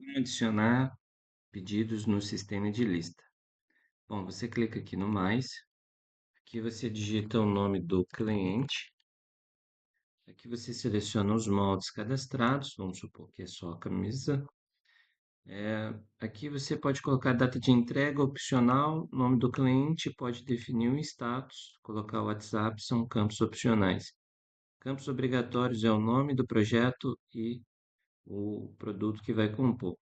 Como adicionar pedidos no sistema de lista? Bom, você clica aqui no mais, aqui você digita o nome do cliente, aqui você seleciona os moldes cadastrados, vamos supor que é só a camisa. Aqui você pode colocar data de entrega opcional, nome do cliente, pode definir um status, colocar o WhatsApp, são campos opcionais. Campos obrigatórios é o nome do projeto e o produto que vai compor.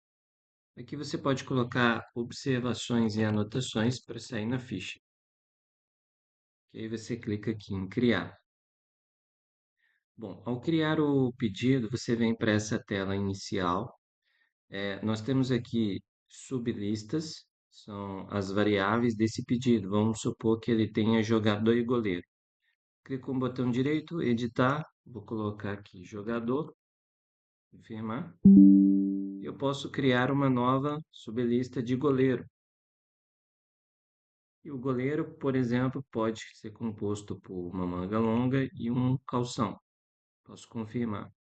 Aqui você pode colocar observações e anotações para sair na ficha. E aí você clica aqui em criar. Bom, ao criar o pedido, você vem para essa tela inicial. Nós temos aqui sublistas, são as variáveis desse pedido. Vamos supor que ele tenha jogador e goleiro. Clico no botão direito, editar, vou colocar aqui jogador, confirmar. Eu posso criar uma nova sublista de goleiro. E o goleiro, por exemplo, pode ser composto por uma manga longa e um calção. Posso confirmar.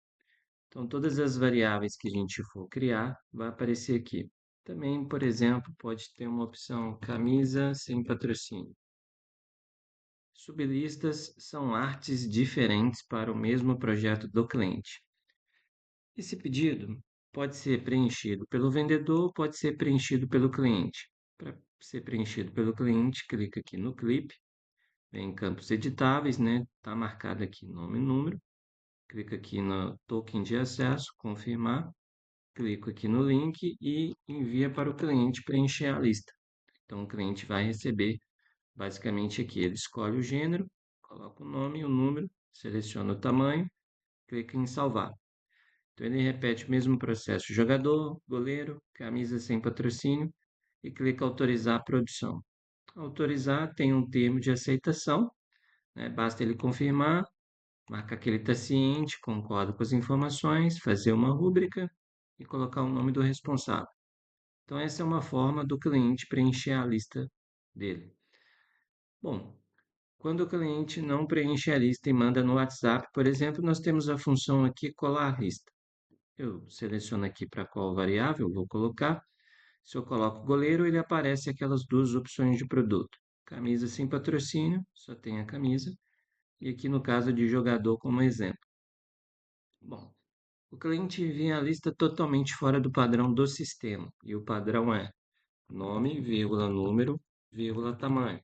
Então, todas as variáveis que a gente for criar, vai aparecer aqui. Também, por exemplo, pode ter uma opção camisa sem patrocínio. Sublistas são artes diferentes para o mesmo projeto do cliente. Esse pedido pode ser preenchido pelo vendedor, pode ser preenchido pelo cliente. Para ser preenchido pelo cliente, clica aqui no clipe, vem em campos editáveis, né? Está marcado aqui nome e número. Clica aqui no token de acesso, confirmar. Clico aqui no link e envia para o cliente preencher a lista. Então, o cliente vai receber basicamente aqui. Ele escolhe o gênero, coloca o nome, o número, seleciona o tamanho, clica em salvar. Então, ele repete o mesmo processo: jogador, goleiro, camisa sem patrocínio e clica autorizar a produção. Autorizar tem um termo de aceitação, né? Basta ele confirmar, marcar que ele está ciente, concorda com as informações, fazer uma rúbrica e colocar o nome do responsável. Então, essa é uma forma do cliente preencher a lista dele. Bom, quando o cliente não preenche a lista e manda no WhatsApp, por exemplo, nós temos a função aqui colar lista. Eu seleciono aqui para qual variável eu vou colocar. Se eu coloco goleiro, ele aparece aquelas duas opções de produto. Camisa sem patrocínio, só tem a camisa. E aqui no caso de jogador como exemplo. Bom, o cliente envia a lista totalmente fora do padrão do sistema. E o padrão é nome, vírgula, número, vírgula, tamanho.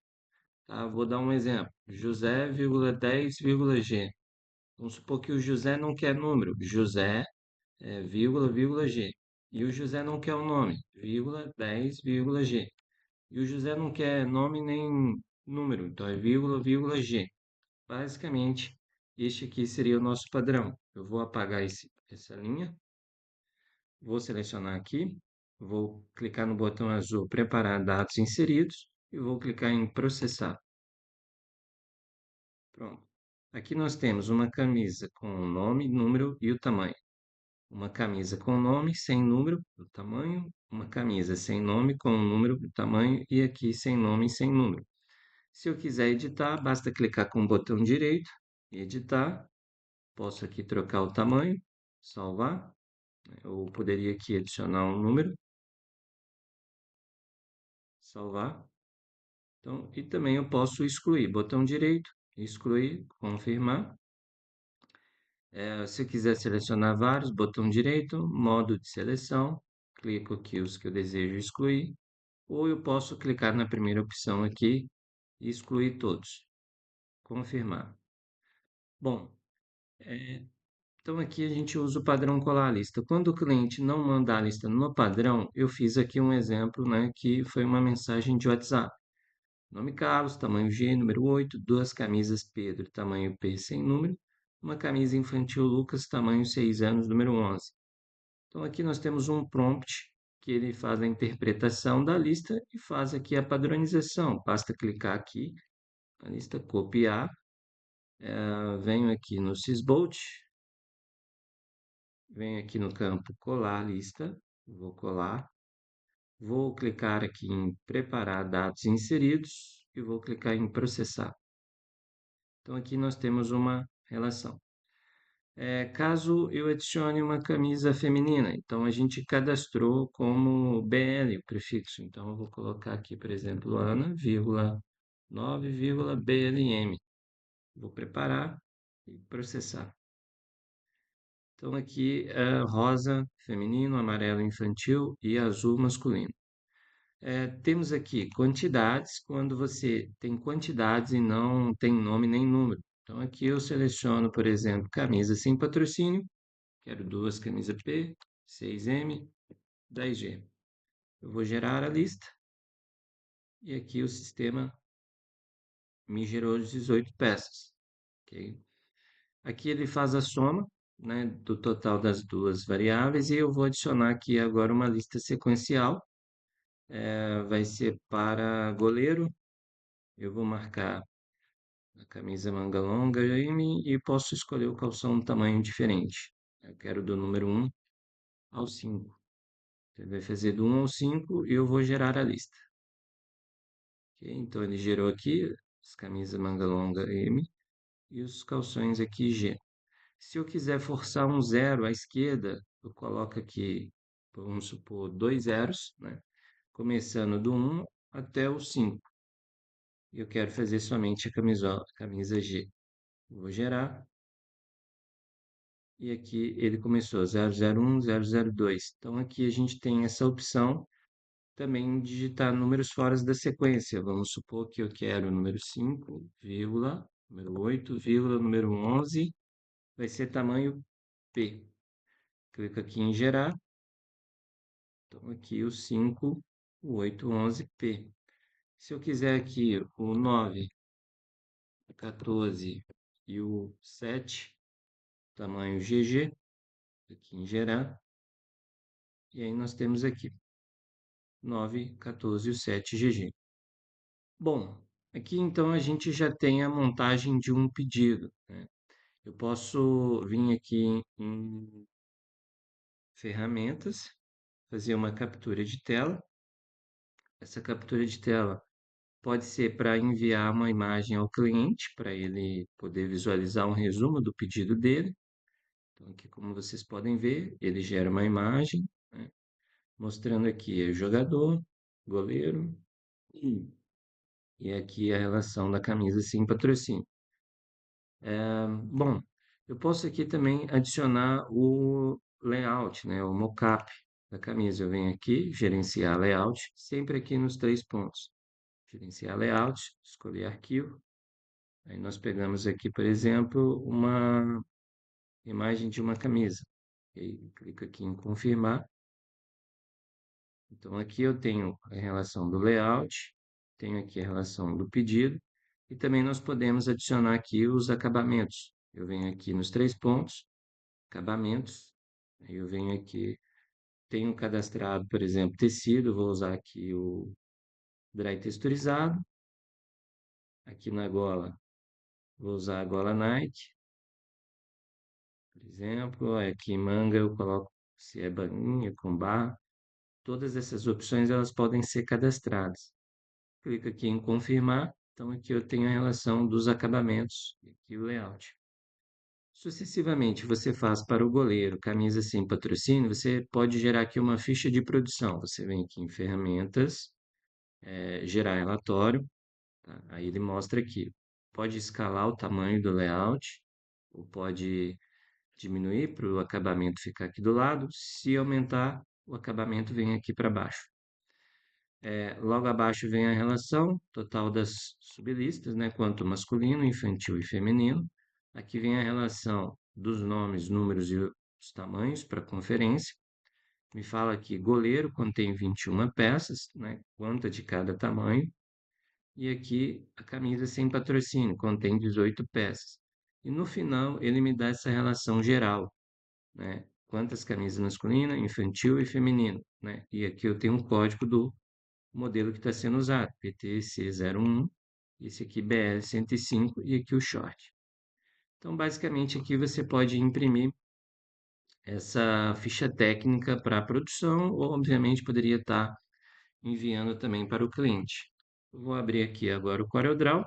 Tá? Vou dar um exemplo. José, vírgula, 10, vírgula, G. Vamos supor que o José não quer número. José, vírgula, vírgula, G. E o José não quer o nome. Vírgula, 10, vírgula, G. E o José não quer nome nem número. Então é vírgula, vírgula, G. Basicamente, este aqui seria o nosso padrão. Eu vou apagar essa linha. Vou selecionar aqui. Vou clicar no botão azul preparar dados inseridos. E vou clicar em processar. Pronto. Aqui nós temos uma camisa com o nome, número e o tamanho. Uma camisa com nome, sem número, o tamanho. Uma camisa sem nome, com o número, o tamanho. E aqui sem nome e sem número. Se eu quiser editar, basta clicar com o botão direito e editar. Posso aqui trocar o tamanho, salvar. Eu poderia aqui adicionar um número, salvar. Então, e também eu posso excluir. Botão direito, excluir, confirmar. Se eu quiser selecionar vários, botão direito, modo de seleção, clico aqui os que eu desejo excluir, ou eu posso clicar na primeira opção aqui e excluir todos. Confirmar. Bom, então aqui a gente usa o padrão colar lista. Quando o cliente não manda a lista no padrão, eu fiz aqui um exemplo, né, que foi uma mensagem de WhatsApp. Nome Carlos, tamanho G, número 8, duas camisas Pedro, tamanho P sem número, uma camisa infantil Lucas, tamanho 6 anos, número 11. Então aqui nós temos um prompt que ele faz a interpretação da lista e faz aqui a padronização. Basta clicar aqui na lista, copiar, venho aqui no Sysbolt, venho aqui no campo colar lista, vou colar, vou clicar aqui em preparar dados inseridos e vou clicar em processar. Então aqui nós temos uma relação. Caso eu adicione uma camisa feminina, então a gente cadastrou como BL o prefixo. Então eu vou colocar aqui, por exemplo, Ana, vírgula, 9, vírgula, BLM. Vou preparar e processar. Então aqui rosa feminino, amarelo infantil e azul masculino. Temos aqui quantidades, quando você tem quantidades e não tem nome nem número. Então aqui eu seleciono, por exemplo, camisa sem patrocínio. Quero duas camisas P, 6M, 10G. Eu vou gerar a lista e aqui o sistema me gerou 18 peças. Ok? Aqui ele faz a soma, né, do total das duas variáveis e eu vou adicionar aqui agora uma lista sequencial. Vai ser para goleiro. Eu vou marcar a camisa manga longa e posso escolher o calção um tamanho diferente. Eu quero do número 1 ao 5. Ele vai fazer do 1 ao 5 e eu vou gerar a lista. Ok? Então ele gerou aqui as camisas manga longa M e os calções aqui G. Se eu quiser forçar um zero à esquerda, eu coloco aqui, vamos supor, dois zeros, né? Começando do 1 até o 5. E eu quero fazer somente a camisa G. Vou gerar. E aqui ele começou 001, 002. Então aqui a gente tem essa opção também de digitar números fora da sequência. Vamos supor que eu quero o número 5, vírgula, número 8, vírgula, número 11, vai ser tamanho P. Clico aqui em gerar. Então aqui o 5, o 8, o 11, P. Se eu quiser aqui o 9, o 14 e o 7, tamanho GG, aqui em gerar. E aí nós temos aqui 9, 14 e o 7 GG. Bom, aqui então a gente já tem a montagem de um pedido, né? Eu posso vir aqui em ferramentas, fazer uma captura de tela. Essa captura de tela pode ser para enviar uma imagem ao cliente, para ele poder visualizar um resumo do pedido dele. Então, aqui, como vocês podem ver, ele gera uma imagem, né, mostrando aqui o jogador, goleiro, e aqui a relação da camisa sem patrocínio. Bom, eu posso aqui também adicionar o layout, né, o mockup da camisa. Eu venho aqui, gerenciar layout, sempre aqui nos três pontos. Gerenciar layout, escolher arquivo. Aí nós pegamos aqui, por exemplo, uma imagem de uma camisa. E aí, clico aqui em confirmar. Então aqui eu tenho a relação do layout, tenho aqui a relação do pedido e também nós podemos adicionar aqui os acabamentos. Eu venho aqui nos três pontos, acabamentos, aí eu venho aqui, tenho cadastrado, por exemplo, tecido, vou usar aqui o dry texturizado, aqui na gola, vou usar a gola Nike, por exemplo, aqui em manga eu coloco se é bainha, com barra, todas essas opções elas podem ser cadastradas. Clico aqui em confirmar, então aqui eu tenho a relação dos acabamentos e aqui o layout. Sucessivamente, você faz para o goleiro, camisa sem patrocínio, você pode gerar aqui uma ficha de produção. Você vem aqui em ferramentas, gerar relatório, tá? Aí ele mostra aqui. Pode escalar o tamanho do layout, ou pode diminuir para o acabamento ficar aqui do lado. Se aumentar, o acabamento vem aqui para baixo. Logo abaixo vem a relação total das sublistas, né? Quanto masculino, infantil e feminino. Aqui vem a relação dos nomes, números e os tamanhos para conferência. Me fala que goleiro contém 21 peças, né? Quanta de cada tamanho. E aqui a camisa sem patrocínio contém 18 peças. E no final ele me dá essa relação geral, né? Quantas camisas masculina, infantil e feminino, né? E aqui eu tenho um código do modelo que está sendo usado, PTC01, esse aqui BL105 e aqui o short. Então, basicamente, aqui você pode imprimir essa ficha técnica para a produção, ou obviamente poderia estar enviando também para o cliente. Eu vou abrir aqui agora o CorelDRAW,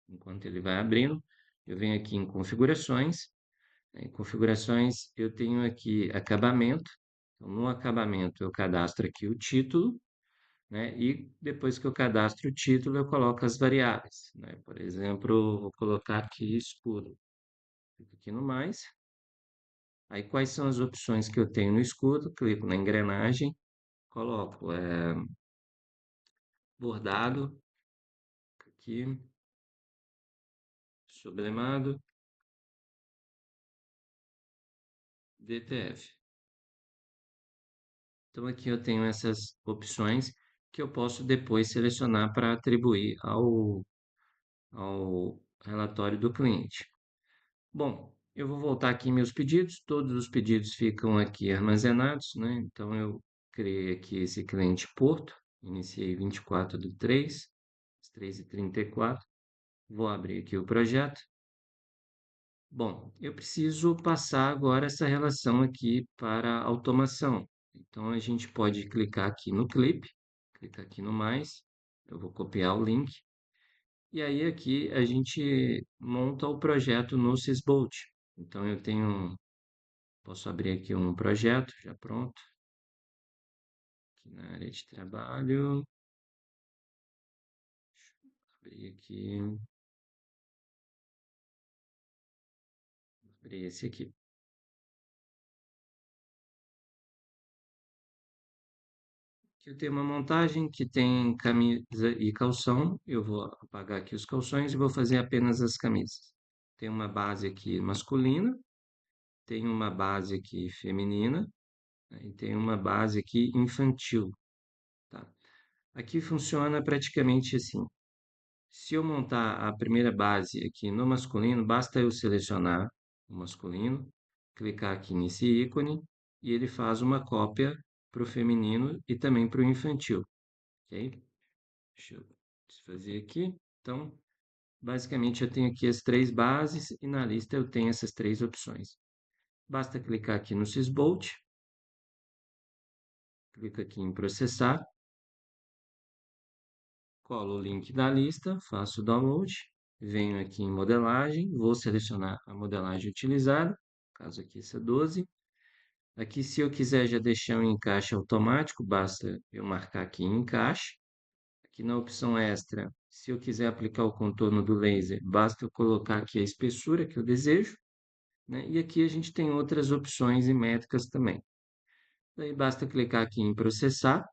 enquanto ele vai abrindo, eu venho aqui em configurações, Em configurações, eu tenho aqui acabamento. Então, no acabamento, eu cadastro aqui o título, né? E depois que eu cadastro o título, eu coloco as variáveis, né? Por exemplo, vou colocar aqui escuro. Clico aqui no mais. Aí, quais são as opções que eu tenho no escuro? Clico na engrenagem, coloco bordado, aqui, sublimado, DTF. Então, aqui eu tenho essas opções que eu posso depois selecionar para atribuir ao relatório do cliente. Bom, eu vou voltar aqui em meus pedidos, todos os pedidos ficam aqui armazenados, né? Então, eu criei aqui esse cliente Porto, iniciei 24 do 3, às 3h34, vou abrir aqui o projeto. Bom, eu preciso passar agora essa relação aqui para automação. Então, a gente pode clicar aqui no clipe, clicar aqui no mais, eu vou copiar o link, e aí aqui a gente monta o projeto no Sysbolt. Então, posso abrir aqui um projeto já pronto, aqui na área de trabalho, abrir aqui, abrir esse aqui. Aqui eu tenho uma montagem que tem camisa e calção. Eu vou apagar aqui os calções e vou fazer apenas as camisas. Tem uma base aqui masculina, tem uma base aqui feminina, né, e tem uma base aqui infantil, tá? Aqui funciona praticamente assim. Se eu montar a primeira base aqui no masculino, basta eu selecionar o masculino, clicar aqui nesse ícone e ele faz uma cópia para o feminino e também para o infantil, ok? Deixa eu desfazer aqui. Então, basicamente eu tenho aqui as três bases e na lista eu tenho essas três opções. Basta clicar aqui no Sysbolt, clica aqui em processar, colo o link da lista, faço o download, venho aqui em modelagem, vou selecionar a modelagem utilizada, no caso aqui essa 12. Aqui, se eu quiser já deixar um encaixe automático, basta eu marcar aqui em encaixe. Aqui na opção extra, se eu quiser aplicar o contorno do laser, basta eu colocar aqui a espessura que eu desejo, né? E aqui a gente tem outras opções e métricas também. Daí basta clicar aqui em processar.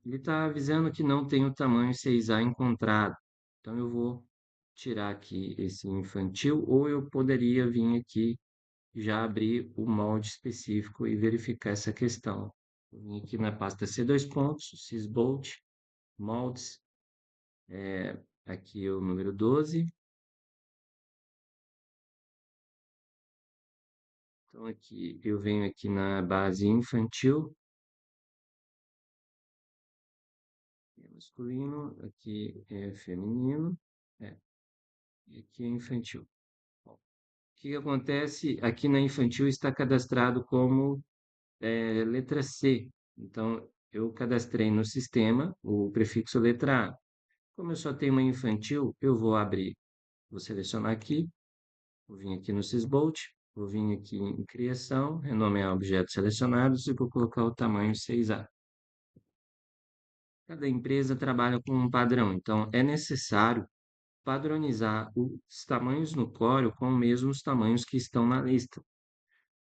Ele está avisando que não tem o tamanho 6A encontrado. Então eu vou tirar aqui esse infantil, ou eu poderia vir aqui já abrir o molde específico e verificar essa questão. Eu vim aqui na pasta C2 pontos, Sysbolt, moldes, aqui o número 12. Então aqui eu venho aqui na base infantil, é masculino, aqui é feminino, é, e aqui é infantil. Bom, o que que acontece? Aqui na infantil está cadastrado como letra C. Então eu cadastrei no sistema o prefixo letra A. Como eu só tenho uma infantil, eu vou abrir, vou selecionar aqui, vou vir aqui no Sysbolt, vou vir aqui em criação, renomear objetos selecionados e vou colocar o tamanho 6A. Cada empresa trabalha com um padrão, então é necessário padronizar os tamanhos no Corel com os mesmos tamanhos que estão na lista.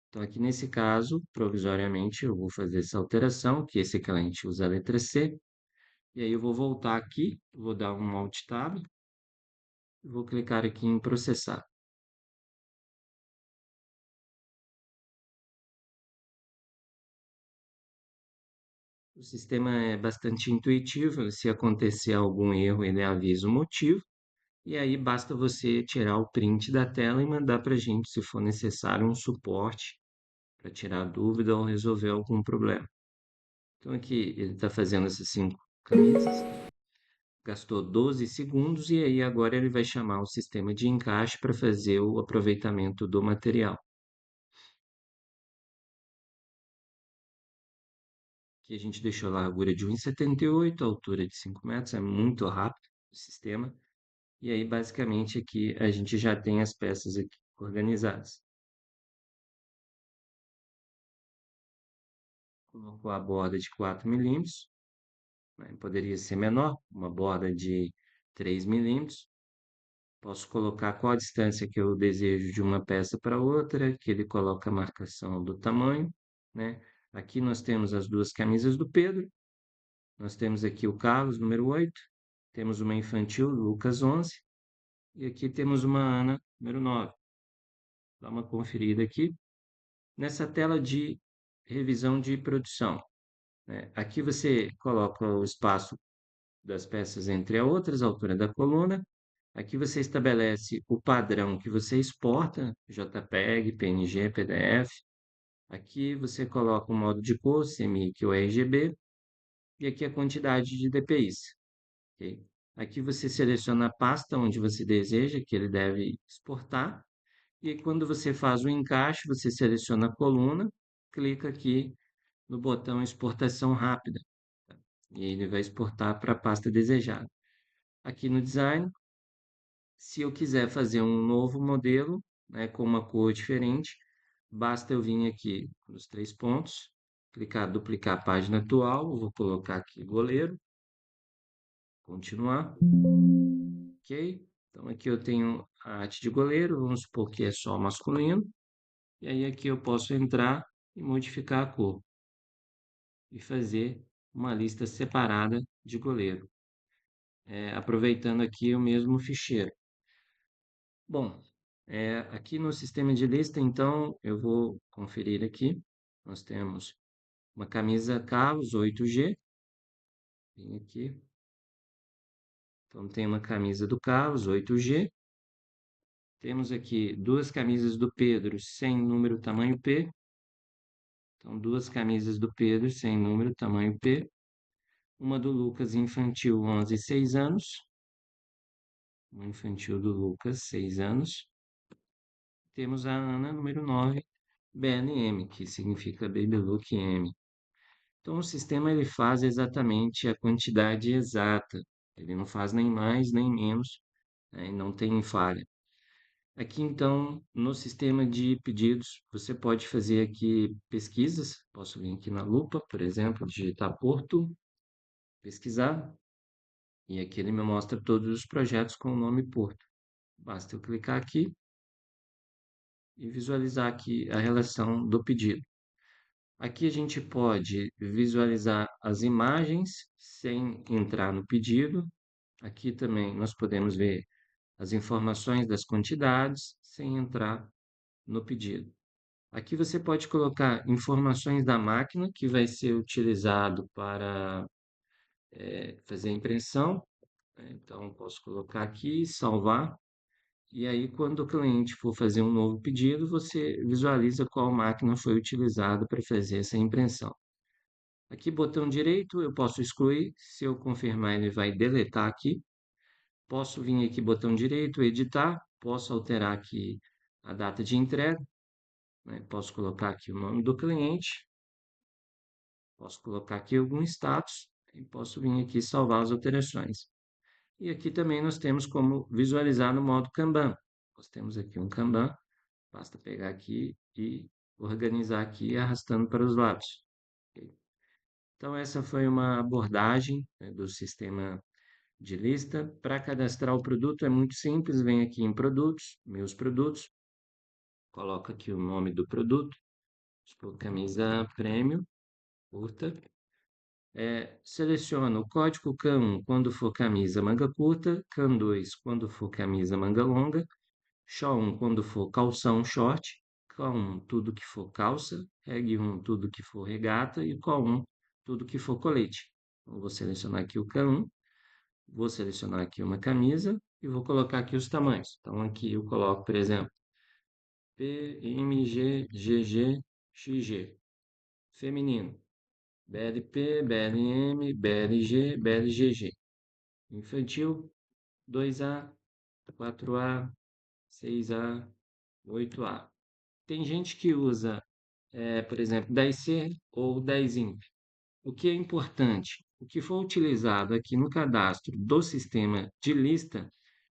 Então, aqui nesse caso, provisoriamente, eu vou fazer essa alteração, que esse cliente usa a letra C, e aí eu vou voltar aqui, vou dar um Alt Tab, e vou clicar aqui em processar. O sistema é bastante intuitivo, se acontecer algum erro, ele avisa o motivo, e aí basta você tirar o print da tela e mandar para a gente, se for necessário, um suporte para tirar dúvida ou resolver algum problema. Então aqui ele está fazendo essas 5 camisas, gastou 12 segundos e aí agora ele vai chamar o sistema de encaixe para fazer o aproveitamento do material. Aqui a gente deixou a largura de 1,78, a altura de 5 metros, é muito rápido o sistema. E aí, basicamente, aqui a gente já tem as peças aqui organizadas. Colocou a borda de 4 milímetros, né? Poderia ser menor, uma borda de 3 milímetros. Posso colocar qual a distância que eu desejo de uma peça para outra, que ele coloca a marcação do tamanho, né? Aqui nós temos as duas camisas do Pedro, nós temos aqui o Carlos, número 8, temos uma infantil, Lucas 11, e aqui temos uma Ana, número 9. Dá uma conferida aqui. Nessa tela de revisão de produção, né? Aqui você coloca o espaço das peças entre as outras, a altura da coluna. Aqui você estabelece o padrão que você exporta, JPEG, PNG, PDF. Aqui você coloca o modo de cor, CMYK ou RGB. E aqui a quantidade de DPIs. Ok? Aqui você seleciona a pasta onde você deseja que ele deve exportar. E aí, quando você faz o encaixe, você seleciona a coluna, clica aqui no botão exportação rápida. E ele vai exportar para a pasta desejada. Aqui no design, se eu quiser fazer um novo modelo, né, com uma cor diferente, basta eu vir aqui nos três pontos, clicar, duplicar a página atual, vou colocar aqui goleiro, continuar, ok? Então aqui eu tenho a arte de goleiro, vamos supor que é só masculino, e aí aqui eu posso entrar e modificar a cor e fazer uma lista separada de goleiro, aproveitando aqui o mesmo ficheiro. Bom, aqui no sistema de lista, então, eu vou conferir aqui. Nós temos uma camisa Carlos 8G. Vem aqui. Então, tem uma camisa do Carlos 8G. Temos aqui duas camisas do Pedro sem número tamanho P. Então, duas camisas do Pedro sem número tamanho P. Uma do Lucas infantil 11 e 6 anos. Uma infantil do Lucas, 6 anos. Temos a Ana, número 9, BLM, que significa Baby Look M. Então, o sistema ele faz exatamente a quantidade exata. Ele não faz nem mais nem menos, né, e não tem falha. Aqui, então, no sistema de pedidos, você pode fazer aqui pesquisas. Posso vir aqui na lupa, por exemplo, digitar Porto, pesquisar, e aqui ele me mostra todos os projetos com o nome Porto. Basta eu clicar aqui e visualizar aqui a relação do pedido. Aqui a gente pode visualizar as imagens sem entrar no pedido. Aqui também nós podemos ver as informações das quantidades sem entrar no pedido. Aqui você pode colocar informações da máquina que vai ser utilizado para fazer a impressão, né? Então, posso colocar aqui, salvar. E aí, quando o cliente for fazer um novo pedido, você visualiza qual máquina foi utilizada para fazer essa impressão. Aqui, botão direito, eu posso excluir. Se eu confirmar, ele vai deletar aqui. Posso vir aqui, botão direito, editar. Posso alterar aqui a data de entrega, né? Posso colocar aqui o nome do cliente. Posso colocar aqui algum status. E posso vir aqui salvar as alterações. E aqui também nós temos como visualizar no modo Kanban. Nós temos aqui um Kanban. Basta pegar aqui e organizar aqui arrastando para os lados. Ok? Então, essa foi uma abordagem, né, do sistema de lista. Para cadastrar o produto é muito simples, vem aqui em produtos, meus produtos, coloca aqui o nome do produto, tipo, camisa premium, curta, seleciona o código CAN1 quando for camisa manga curta, CAN2 quando for camisa manga longa, XO1 quando for calção short, CAL1 tudo que for calça, REG1 tudo que for regata e COL1 tudo que for colete. Então, vou selecionar aqui o CAN1. Vou selecionar aqui uma camisa e vou colocar aqui os tamanhos. Então, aqui eu coloco, por exemplo, PMG, GG, XG. Feminino, BLP, BLM, BLG, BLGG. Infantil, 2A, 4A, 6A, 8A. Tem gente que usa, por exemplo, 10C ou 10IMP. O que é importante? O que for utilizado aqui no cadastro do sistema de lista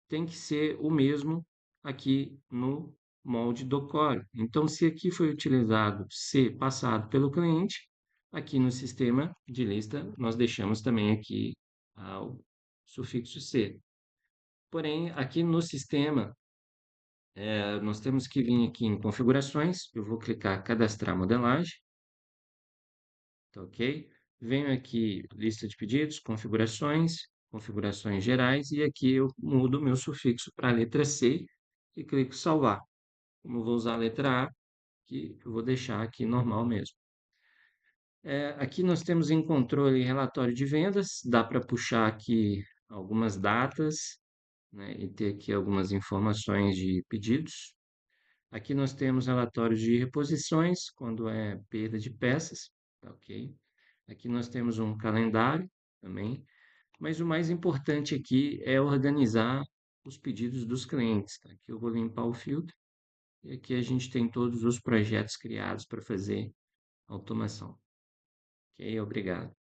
tem que ser o mesmo aqui no molde do core. Então, se aqui foi utilizado ser passado pelo cliente, aqui no sistema de lista nós deixamos também aqui o sufixo ser. Porém, aqui no sistema, nós temos que vir aqui em configurações, eu vou clicar cadastrar modelagem, tá ok? Venho aqui, lista de pedidos, configurações, configurações gerais, e aqui eu mudo o meu sufixo para a letra C e clico salvar. Como eu vou usar a letra A, que eu vou deixar aqui normal mesmo. Aqui nós temos em controle relatório de vendas, dá para puxar aqui algumas datas, né, e ter aqui algumas informações de pedidos. Aqui nós temos relatório de reposições, quando é perda de peças, tá ok? Aqui nós temos um calendário também, mas o mais importante aqui é organizar os pedidos dos clientes, tá? Aqui eu vou limpar o filtro e aqui a gente tem todos os projetos criados para fazer automação. Ok? Obrigado.